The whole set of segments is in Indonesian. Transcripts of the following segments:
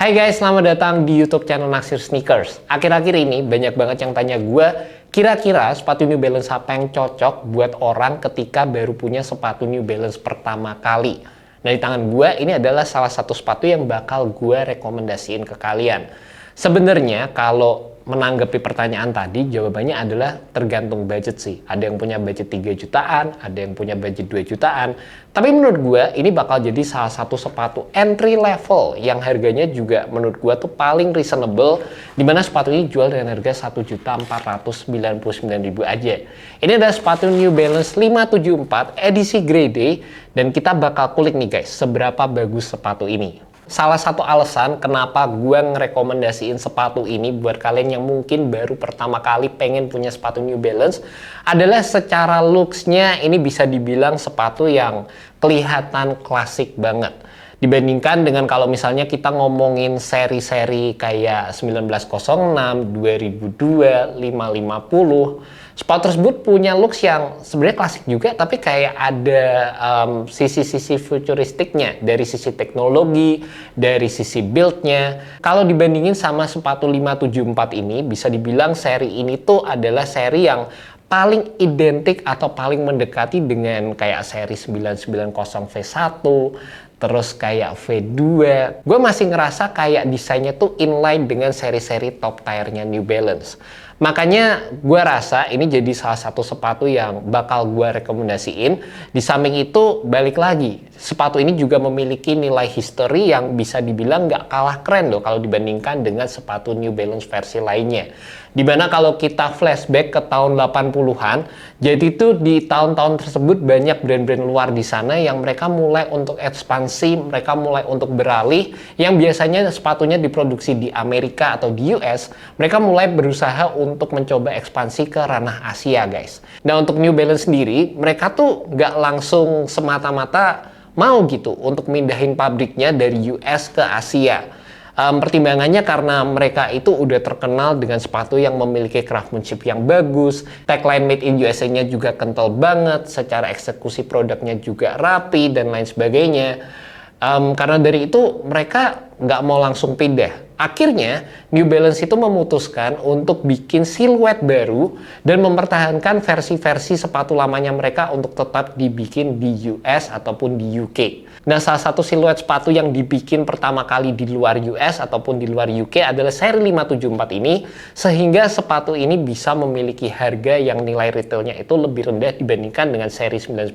Hai guys, selamat datang di YouTube channel Naksir Sneakers. Akhir-akhir ini banyak banget yang tanya gue, kira-kira sepatu New Balance apa yang cocok buat orang ketika baru punya sepatu New Balance pertama kali. Nah, di tangan gue ini adalah salah satu sepatu yang bakal gue rekomendasiin ke kalian. Sebenarnya kalau menanggapi pertanyaan tadi, jawabannya adalah tergantung budget sih. Ada yang punya budget 3 jutaan, ada yang punya budget 2 jutaan. Tapi menurut gue, ini bakal jadi salah satu sepatu entry level yang harganya juga menurut gue tuh paling reasonable, dimana sepatu ini jual dengan harga Rp1.499.000 aja. Ini adalah sepatu New Balance 574 edisi grade A, dan kita bakal kulik nih guys, seberapa bagus sepatu ini. Salah satu alasan kenapa gue ngerekomendasiin sepatu ini buat kalian yang mungkin baru pertama kali pengen punya sepatu New Balance adalah secara looks-nya ini bisa dibilang sepatu yang kelihatan klasik banget. Dibandingkan dengan kalau misalnya kita ngomongin seri-seri kayak 1906, 2002, 550, sepatu tersebut punya looks yang sebenarnya klasik juga, tapi kayak ada sisi-sisi futuristiknya dari sisi teknologi, dari sisi build-nya. Kalau dibandingin sama sepatu 574 ini, bisa dibilang seri ini tuh adalah seri yang paling identik atau paling mendekati dengan kayak seri 990 V1, terus kayak V2. Gue masih ngerasa kayak desainnya tuh inline dengan seri-seri top tier-nya New Balance. Makanya gue rasa ini jadi salah satu sepatu yang bakal gue rekomendasiin. Di samping itu, balik lagi, sepatu ini juga memiliki nilai history yang bisa dibilang nggak kalah keren loh kalau dibandingkan dengan sepatu New Balance versi lainnya. Dimana kalau kita flashback ke tahun 80-an, jadi itu di tahun-tahun tersebut banyak brand-brand luar di sana yang mereka mulai untuk ekspansi, mereka mulai untuk beralih, yang biasanya sepatunya diproduksi di Amerika atau di US, mereka mulai berusaha untuk mencoba ekspansi ke ranah Asia guys. Nah, untuk New Balance sendiri, mereka tuh nggak langsung semata-mata mau gitu untuk mindahin pabriknya dari US ke Asia. Pertimbangannya karena mereka itu udah terkenal dengan sepatu yang memiliki craftsmanship yang bagus, tagline made in USA-nya juga kental banget, secara eksekusi produknya juga rapi dan lain sebagainya. Karena dari itu mereka nggak mau langsung pindah. Akhirnya New Balance itu memutuskan untuk bikin siluet baru dan mempertahankan versi-versi sepatu lamanya mereka untuk tetap dibikin di US ataupun di UK. Nah, salah satu siluet sepatu yang dibikin pertama kali di luar US ataupun di luar UK adalah seri 574 ini, sehingga sepatu ini bisa memiliki harga yang nilai retailnya itu lebih rendah dibandingkan dengan seri 990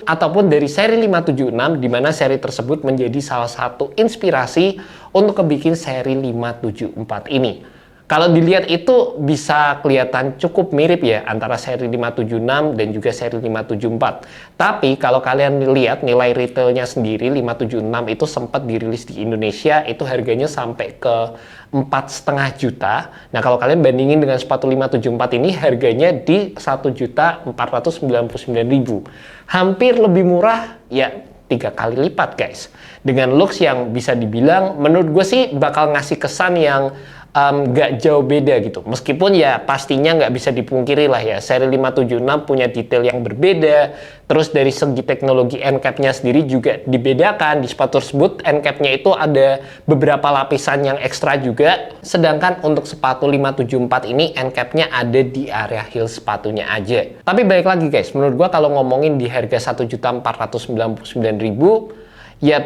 ataupun dari seri 576, di mana seri tersebut menjadi salah satu inspirasi untuk kebikin seri 574 ini. Kalau dilihat itu bisa kelihatan cukup mirip ya antara seri 576 dan juga seri 574. Tapi kalau kalian lihat nilai retailnya sendiri, 576 itu sempat dirilis di Indonesia itu harganya sampai ke 4,5 juta. Nah, kalau kalian bandingin dengan sepatu 574 ini harganya di 1.499.000. Hampir lebih murah ya 3 kali lipat guys. Dengan looks yang bisa dibilang menurut gue sih bakal ngasih kesan yang nggak jauh beda gitu. Meskipun ya pastinya nggak bisa dipungkiri lah ya, seri 576 punya detail yang berbeda. Terus dari segi teknologi end cap-nya sendiri juga dibedakan. Di sepatu tersebut end cap-nya itu ada beberapa lapisan yang ekstra juga. Sedangkan untuk sepatu 574 ini end cap-nya ada di area heel sepatunya aja. Tapi balik lagi guys, menurut gua kalau ngomongin di harga 1.499.000 ya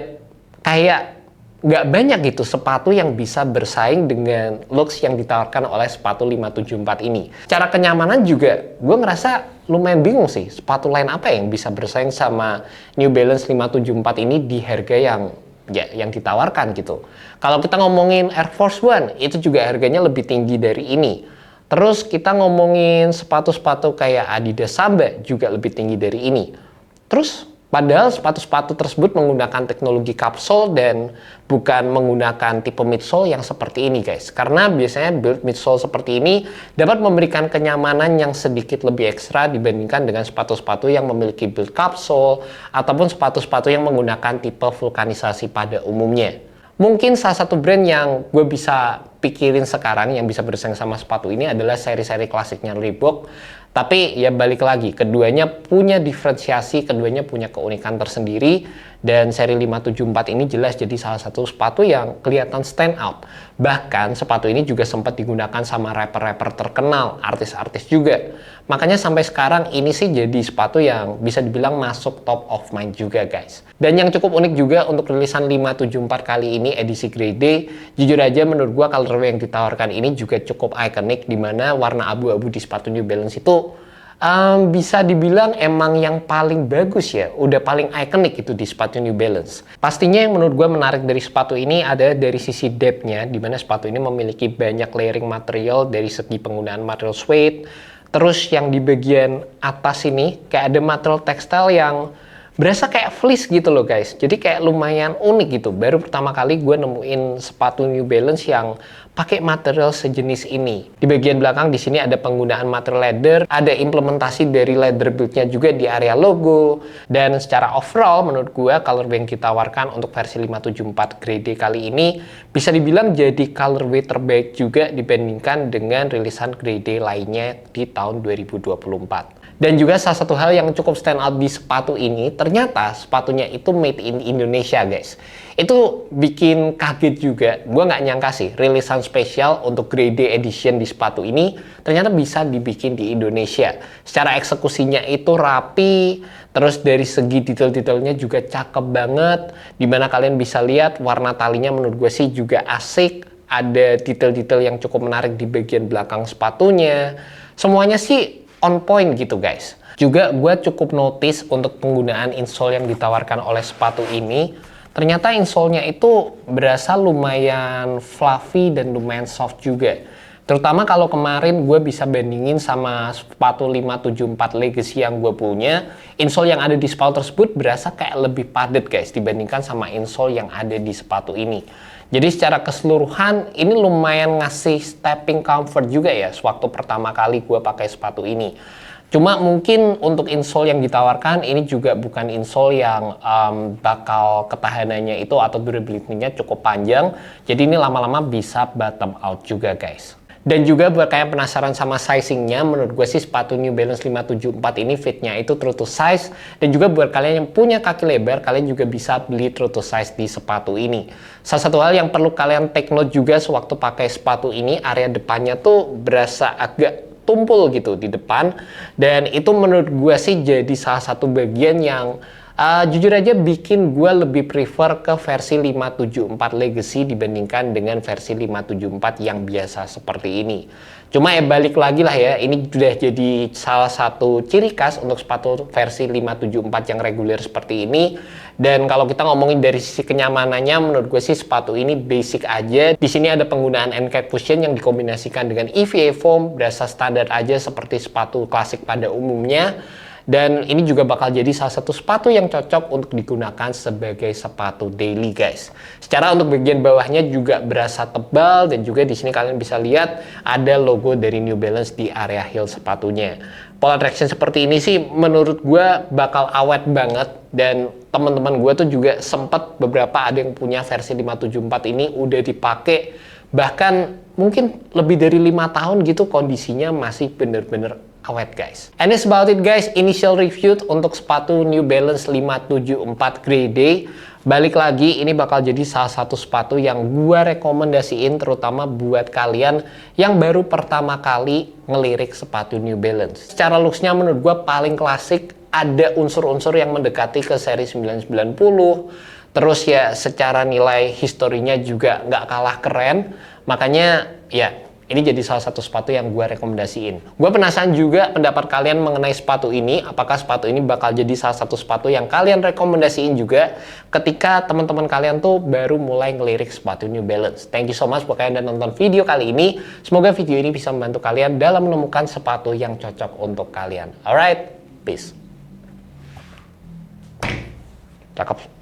kayak nggak banyak gitu sepatu yang bisa bersaing dengan looks yang ditawarkan oleh sepatu 574 ini. Cara kenyamanan juga gue ngerasa lumayan bingung sih, sepatu lain apa yang bisa bersaing sama New Balance 574 ini di harga yang ditawarkan gitu. Kalau kita ngomongin Air Force One, itu juga harganya lebih tinggi dari ini. Terus kita ngomongin sepatu-sepatu kayak Adidas Samba juga lebih tinggi dari ini. Terus padahal sepatu-sepatu tersebut menggunakan teknologi kapsul dan bukan menggunakan tipe midsole yang seperti ini guys. Karena biasanya build midsole seperti ini dapat memberikan kenyamanan yang sedikit lebih ekstra dibandingkan dengan sepatu-sepatu yang memiliki build kapsul ataupun sepatu-sepatu yang menggunakan tipe vulkanisasi pada umumnya. Mungkin salah satu brand yang gue bisa pikirin sekarang yang bisa bersaing sama sepatu ini adalah seri-seri klasiknya Reebok. Tapi ya balik lagi, keduanya punya diferensiasi, keduanya punya keunikan tersendiri, dan seri 574 ini jelas jadi salah satu sepatu yang kelihatan stand out. Bahkan sepatu ini juga sempat digunakan sama rapper-rapper terkenal, artis-artis juga. Makanya sampai sekarang ini sih jadi sepatu yang bisa dibilang masuk top of mind juga guys. Dan yang cukup unik juga untuk rilisan 574 kali ini edisi grade D, jujur aja menurut gua colorway yang ditawarkan ini juga cukup ikonik, dimana warna abu-abu di sepatu New Balance itu bisa dibilang emang yang paling bagus ya, udah paling ikonik itu di sepatu New Balance. Pastinya yang menurut gue menarik dari sepatu ini ada dari sisi depth-nya, dimana sepatu ini memiliki banyak layering material dari segi penggunaan material suede. Terus yang di bagian atas ini kayak ada material tekstil yang berasa kayak fleece gitu loh guys. Jadi kayak lumayan unik gitu. Baru pertama kali gue nemuin sepatu New Balance yang pakai material sejenis ini. Di bagian belakang di sini ada penggunaan material leather, ada implementasi dari leather build-nya juga di area logo. Dan secara overall menurut gue colorway yang ditawarkan untuk versi 574 grade D kali ini bisa dibilang jadi colorway terbaik juga dibandingkan dengan rilisan grade D lainnya di tahun 2024. Dan juga salah satu hal yang cukup stand out di sepatu ini, ternyata sepatunya itu made in Indonesia guys. Itu bikin kaget juga, gue nggak nyangka sih rilisan spesial untuk grade D edition di sepatu ini ternyata bisa dibikin di Indonesia. Secara eksekusinya itu rapi, terus dari segi detail-detailnya juga cakep banget, dimana kalian bisa lihat warna talinya menurut gue sih juga asik, ada detail-detail yang cukup menarik di bagian belakang sepatunya, semuanya sih on point gitu guys. Juga gue cukup notice untuk penggunaan insole yang ditawarkan oleh sepatu ini. Ternyata insole-nya itu berasa lumayan fluffy dan lumayan soft juga. Terutama kalau kemarin gue bisa bandingin sama sepatu 574 Legacy yang gue punya, insole yang ada di sepatu tersebut berasa kayak lebih padat guys dibandingkan sama insole yang ada di sepatu ini. Jadi secara keseluruhan ini lumayan ngasih stepping comfort juga ya sewaktu pertama kali gue pakai sepatu ini. Cuma mungkin untuk insole yang ditawarkan ini juga bukan insole yang bakal ketahanannya itu atau durability-nya cukup panjang. Jadi ini lama-lama bisa bottom out juga guys. Dan juga buat kalian penasaran sama sizingnya, menurut gue sih sepatu New Balance 574 ini fitnya itu true to size. Dan juga buat kalian yang punya kaki lebar, kalian juga bisa beli true to size di sepatu ini. Salah satu hal yang perlu kalian take note juga sewaktu pakai sepatu ini, area depannya tuh berasa agak tumpul gitu di depan. Dan itu menurut gue sih jadi salah satu bagian yang jujur aja bikin gue lebih prefer ke versi 574 Legacy dibandingkan dengan versi 574 yang biasa seperti ini. Cuma ya balik lagi lah ya, ini sudah jadi salah satu ciri khas untuk sepatu versi 574 yang reguler seperti ini. Dan kalau kita ngomongin dari sisi kenyamanannya, menurut gue sih sepatu ini basic aja. Di sini ada penggunaan end-cap cushion yang dikombinasikan dengan EVA foam, berasa standar aja seperti sepatu klasik pada umumnya. Dan ini juga bakal jadi salah satu sepatu yang cocok untuk digunakan sebagai sepatu daily guys. Secara untuk bagian bawahnya juga berasa tebal, dan juga di sini kalian bisa lihat ada logo dari New Balance di area heel sepatunya. Pola traction seperti ini sih menurut gue bakal awet banget, dan teman-teman gue tuh juga sempat beberapa ada yang punya versi 574 ini udah dipakai bahkan mungkin lebih dari 5 tahun gitu, kondisinya masih bener-bener awet guys. And that's about it guys, initial review untuk sepatu New Balance 574 grade D. Balik lagi, ini bakal jadi salah satu sepatu yang gua rekomendasiin terutama buat kalian yang baru pertama kali ngelirik sepatu New Balance. Secara looksnya menurut gua paling klasik, ada unsur-unsur yang mendekati ke seri 990. Terus ya secara nilai historinya juga nggak kalah keren. Makanya ya ini jadi salah satu sepatu yang gue rekomendasiin. Gue penasaran juga pendapat kalian mengenai sepatu ini. Apakah sepatu ini bakal jadi salah satu sepatu yang kalian rekomendasiin juga ketika teman-teman kalian tuh baru mulai ngelirik sepatu New Balance. Thank you so much buat kalian yang nonton video kali ini. Semoga video ini bisa membantu kalian dalam menemukan sepatu yang cocok untuk kalian. Alright, peace. Cakep.